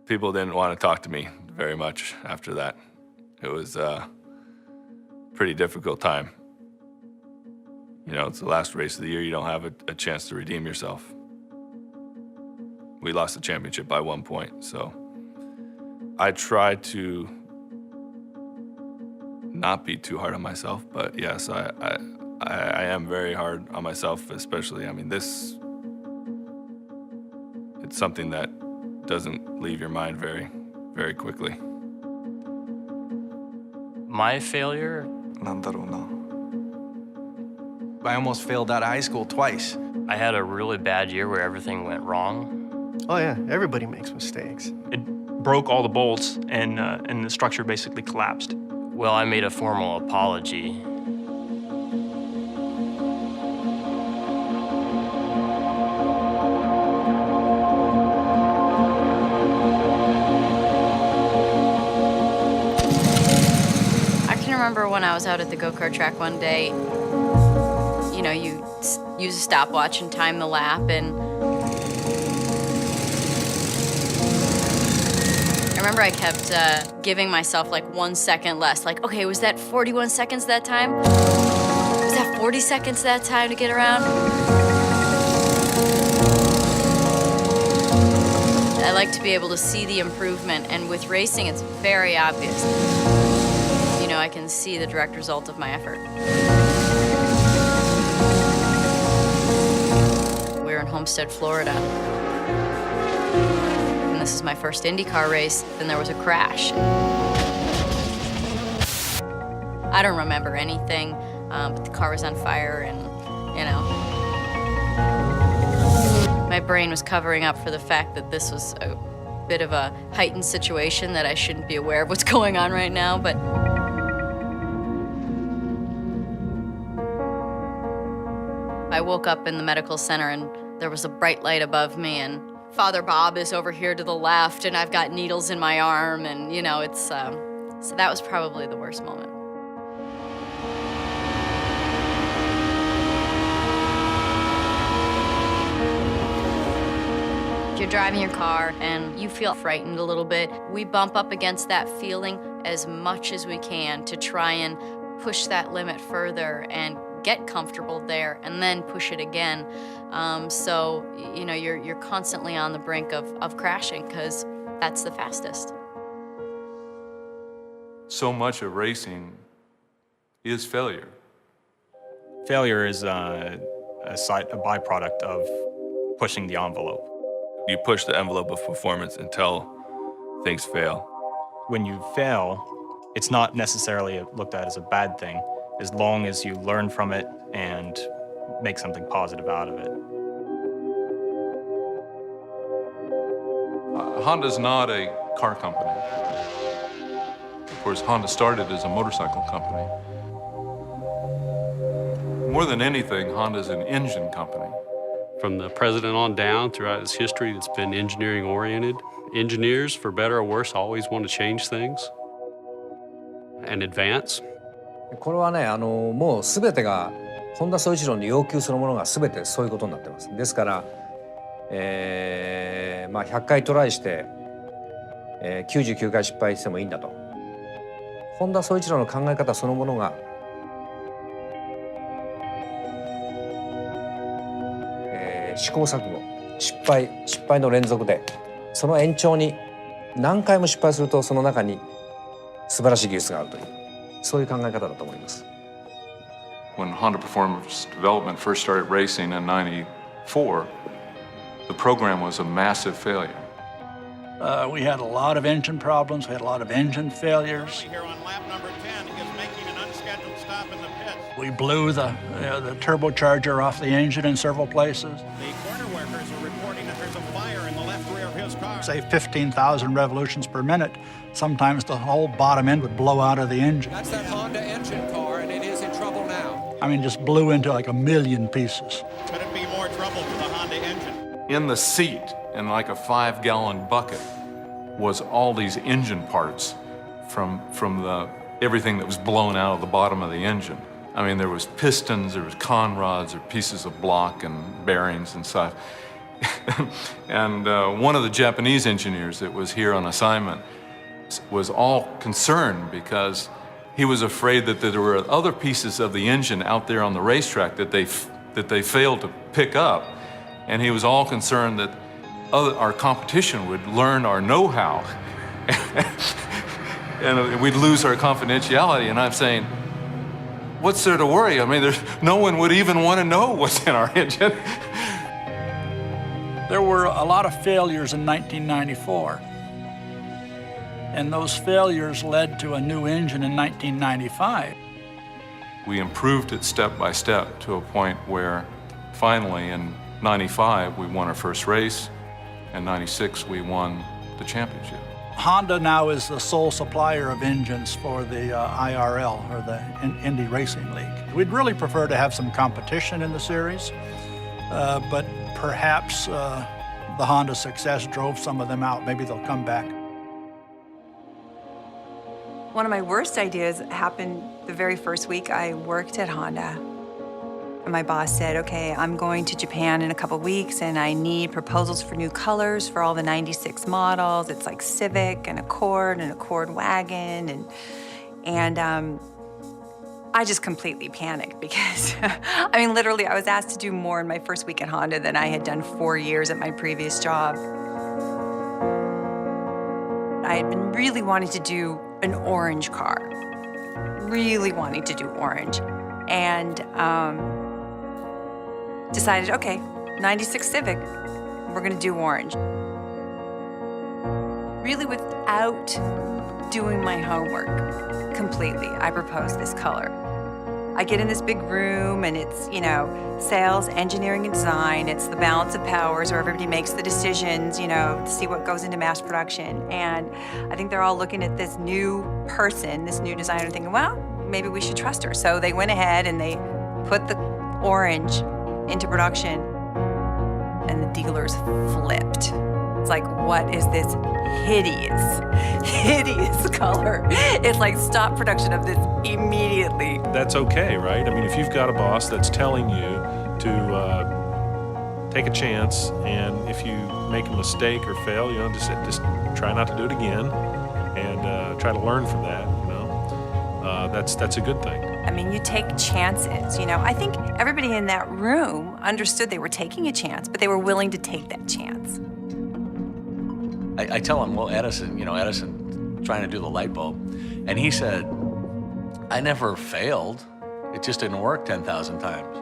People didn't want to talk to me very much after that. It was a pretty difficult time. You know, it's the last race of the year. You don't have a chance to redeem yourself. We lost the championship by 1 point, so I tried to not be too hard on myself, but yes, I am very hard on myself, especially, I mean, it's something that doesn't leave your mind very, very quickly. My failure? I almost failed out of high school twice. I had a really bad year where everything went wrong. Oh yeah, everybody makes mistakes. It broke all the bolts and the structure basically collapsed. Well, I made a formal apology. I can remember when I was out at the go-kart track one day, you know, you use a stopwatch and time the lap, and I remember I kept giving myself like 1 second less. Like, okay, was that 41 seconds that time? Was that 40 seconds that time to get around? I like to be able to see the improvement, and with racing, it's very obvious. You know, I can see the direct result of my effort. We're in Homestead, Florida. This is my first IndyCar race, then there was a crash. I don't remember anything, but the car was on fire and, you know. My brain was covering up for the fact that this was a bit of a heightened situation, that I shouldn't be aware of what's going on right now, but I woke up in the medical center and there was a bright light above me, and Father Bob is over here to the left, and I've got needles in my arm, and you know, it's, so that was probably the worst moment. You're driving your car and you feel frightened a little bit. We bump up against that feeling as much as we can to try and push that limit further and get comfortable there and then push it again. So, you know, you're constantly on the brink of crashing because that's the fastest. So much of racing is failure. Failure is a byproduct of pushing the envelope. You push the envelope of performance until things fail. When you fail, it's not necessarily looked at as a bad thing, as long as you learn from it and make something positive out of it. Honda's not a car company. Of course, Honda started as a motorcycle company. More than anything, Honda's an engine company. From the president on down, throughout its history, it's been engineering-oriented. Engineers, for better or worse, always want to change things and advance. これはね、もう全てが本田宗一郎の要求するものが全てそういうことになってます。ですから、まあ100回トライして、99回失敗してもいいんだと。本田宗一郎の考え方そのものが、試行錯誤、失敗の連続で、その延長に何回も失敗するとその中に素晴らしい技術があるという。そういう考え方だと思います。When Honda Performance Development first started racing in '94, the program was a massive failure. We had a lot of engine problems. We had a lot of engine failures. Here on lap number 10 is making an unscheduled stop in the pits. We blew the turbocharger off the engine in several places. The corner workers are reporting that there's a fire in the left rear of his car. Say 15,000 revolutions per minute. Sometimes the whole bottom end would blow out of the engine. That's that Honda engine car, and it is in trouble now. I mean, just blew into like a million pieces. Could it be more trouble for the Honda engine? In the seat, in like a 5-gallon bucket, was all these engine parts from everything that was blown out of the bottom of the engine. I mean, there was pistons, there was conrods, or pieces of block and bearings and stuff. And one of the Japanese engineers that was here on assignment was all concerned because he was afraid that there were other pieces of the engine out there on the racetrack that they failed to pick up. And he was all concerned that our competition would learn our know-how and we'd lose our confidentiality. And I'm saying, what's there to worry? I mean, no one would even want to know what's in our engine. There were a lot of failures in 1994. And those failures led to a new engine in 1995. We improved it step by step to a point where finally in 95 we won our first race, and 96 we won the championship. Honda now is the sole supplier of engines for the IRL, or the Indy Racing League. We'd really prefer to have some competition in the series, but perhaps the Honda success drove some of them out. Maybe they'll come back. One of my worst ideas happened the very first week I worked at Honda. And my boss said, okay, I'm going to Japan in a couple weeks and I need proposals for new colors for all the 96 models. It's like Civic and Accord wagon. And I just completely panicked because, I mean, literally I was asked to do more in my first week at Honda than I had done 4 years at my previous job. I had been really wanting to do an orange car, really wanting to do orange. And decided, okay, 96 Civic, we're gonna do orange. Really without doing my homework completely, I proposed this color. I get in this big room and it's, you know, sales, engineering, and design. It's the balance of powers where everybody makes the decisions, you know, to see what goes into mass production. And I think they're all looking at this new person, this new designer, thinking, well, maybe we should trust her. So they went ahead and they put the orange into production and the dealers flipped. It's like, what is this hideous color? It's like, stop production of this immediately. That's okay, right? I mean, if you've got a boss that's telling you to take a chance, and if you make a mistake or fail, you know, just try not to do it again, and try to learn from that. You know, that's a good thing. I mean, you take chances. You know, I think everybody in that room understood they were taking a chance, but they were willing to take that chance. I tell him, well, Edison trying to do the light bulb, and he said, I never failed. It just didn't work 10,000 times.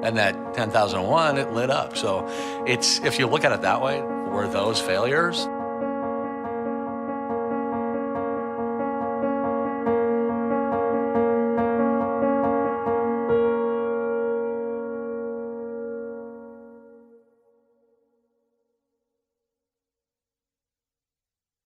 And that 10,001, it lit up. So it's, if you look at it that way, were those failures?